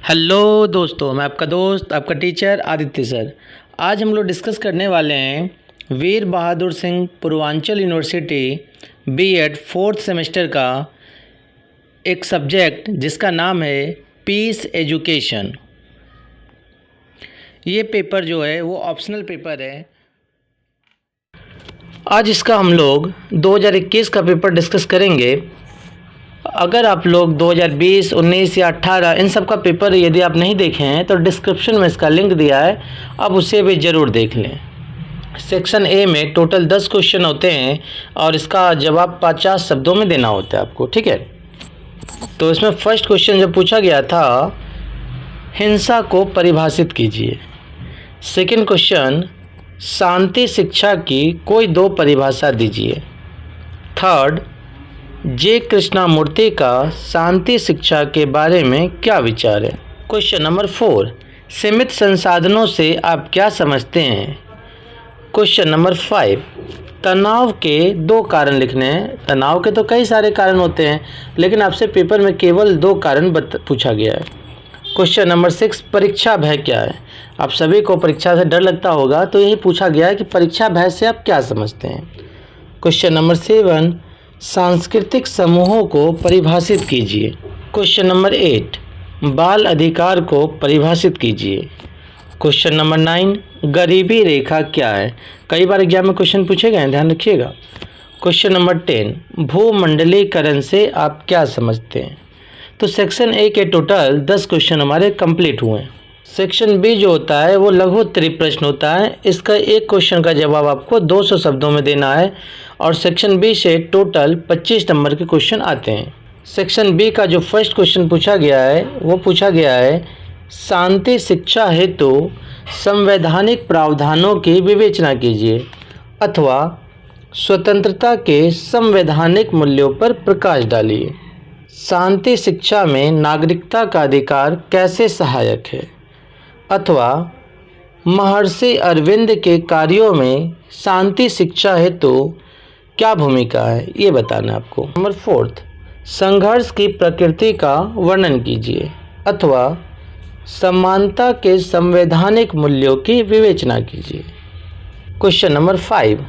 Hello दोस्तों, मैं आपका दोस्त आपका टीचर आदित्य सर। आज हम लोग डिस्कस करने वाले हैं Veer Bahadur Singh Purvanchal university BEd 4th semester का एक सब्जेक्ट जिसका नाम है पीस एजुकेशन। ये पेपर जो है वो ऑप्शनल पेपर है। आज इसका हम लोग 2021 का पेपर डिस्कस करेंगे। अगर आप लोग 2020, 19 या 18 इन सब का पेपर यदि आप नहीं देखे हैं तो डिस्क्रिप्शन में इसका लिंक दिया है, आप उसे भी ज़रूर देख लें। सेक्शन ए में टोटल 10 क्वेश्चन होते हैं और इसका जवाब 50 शब्दों में देना होता है आपको, ठीक है। तो इसमें फर्स्ट क्वेश्चन जब पूछा गया था, हिंसा को परिभाषित कीजिए। सेकेंड क्वेश्चन, शांति शिक्षा की कोई दो परिभाषा दीजिए। थर्ड, जे कृष्णामूर्ति का शांति शिक्षा के बारे में क्या विचार है। क्वेश्चन नंबर 4, सीमित संसाधनों से आप क्या समझते हैं। क्वेश्चन नंबर 5, तनाव के दो कारण लिखने हैं। तनाव के तो कई सारे कारण होते हैं, लेकिन आपसे पेपर में केवल 2 कारण पूछा गया है। क्वेश्चन नंबर 6, परीक्षा भय क्या है। आप सभी को परीक्षा से डर लगता होगा, तो यही पूछा गया है कि परीक्षा भय से आप क्या समझते हैं। क्वेश्चन नंबर 7, सांस्कृतिक समूहों को परिभाषित कीजिए। क्वेश्चन नंबर 8, बाल अधिकार को परिभाषित कीजिए। क्वेश्चन नंबर 9, गरीबी रेखा क्या है। कई बार एग्जाम में क्वेश्चन पूछे गए हैं, ध्यान रखिएगा। क्वेश्चन नंबर 10, भूमंडलीकरण से आप क्या समझते हैं। तो सेक्शन ए के टोटल 10 क्वेश्चन हमारे कंप्लीट हुए हैं। सेक्शन बी जो होता है वो लघु उत्तरीय प्रश्न होता है। इसका एक क्वेश्चन का जवाब आपको 200 शब्दों में देना है और सेक्शन बी से टोटल 25 नंबर के क्वेश्चन आते हैं। सेक्शन बी का जो फर्स्ट क्वेश्चन पूछा गया है वो पूछा गया है, शांति शिक्षा हेतु संवैधानिक प्रावधानों की विवेचना कीजिए अथवा स्वतंत्रता के संवैधानिक मूल्यों पर प्रकाश डालिए। शांति शिक्षा में नागरिकता का अधिकार कैसे सहायक है अथवा महर्षि अरविंद के कार्यों में शांति शिक्षा हेतु क्या भूमिका है, ये बताना है आपको। नंबर 4, संघर्ष की प्रकृति का वर्णन कीजिए अथवा समानता के संवैधानिक मूल्यों की विवेचना कीजिए। क्वेश्चन नंबर 5,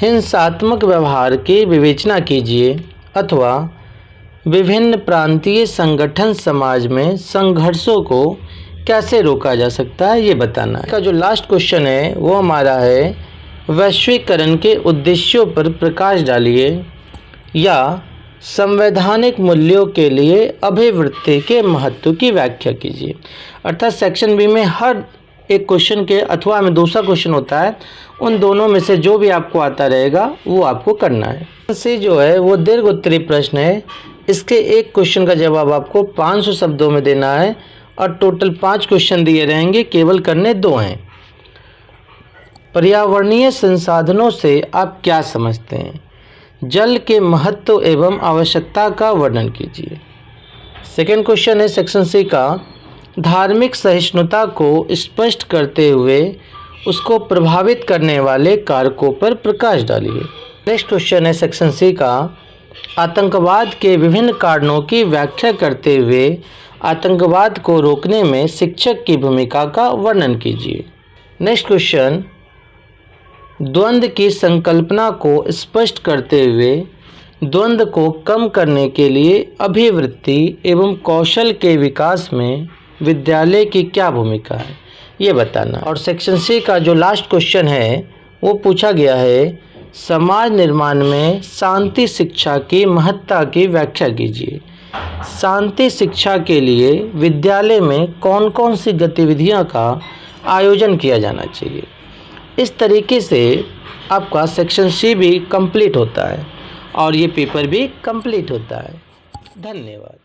हिंसात्मक व्यवहार की विवेचना कीजिए अथवा विभिन्न प्रांतीय संगठन समाज में संघर्षों को कैसे रोका जा सकता है, ये बताना है। इसका जो लास्ट क्वेश्चन है वो हमारा है, वैश्वीकरण के उद्देश्यों पर प्रकाश डालिए या संवैधानिक मूल्यों के लिए अभिवृत्ति के महत्व की व्याख्या कीजिए। अर्थात सेक्शन बी में हर एक क्वेश्चन के अथवा में दूसरा क्वेश्चन होता है, उन दोनों में से जो भी आपको आता रहेगा वो आपको करना है। सी जो है वो दीर्घ उत्तरीय प्रश्न है। इसके एक क्वेश्चन का जवाब आपको 500 शब्दों में देना है और टोटल 5 क्वेश्चन दिए रहेंगे, केवल करने 2 हैं। पर्यावरणीय संसाधनों से आप क्या समझते हैं। जल के महत्व एवं आवश्यकता का वर्णन कीजिए। सेकेंड क्वेश्चन है सेक्शन सी का, धार्मिक सहिष्णुता को स्पष्ट करते हुए उसको प्रभावित करने वाले कारकों पर प्रकाश डालिए। नेक्स्ट क्वेश्चन है सेक्शन सी का, आतंकवाद के विभिन्न कारणों की व्याख्या करते हुए आतंकवाद को रोकने में शिक्षक की भूमिका का वर्णन कीजिए। नेक्स्ट क्वेश्चन, द्वंद्व की संकल्पना को स्पष्ट करते हुए द्वंद्व को कम करने के लिए अभिवृत्ति एवं कौशल के विकास में विद्यालय की क्या भूमिका है, ये बताना। और सेक्शन सी का जो लास्ट क्वेश्चन है वो पूछा गया है, समाज निर्माण में शांति शिक्षा की महत्ता की व्याख्या कीजिए। शांति शिक्षा के लिए विद्यालय में कौन कौन सी गतिविधियों का आयोजन किया जाना चाहिए। इस तरीके से आपका सेक्शन सी भी कंप्लीट होता है और ये पेपर भी कंप्लीट होता है। धन्यवाद।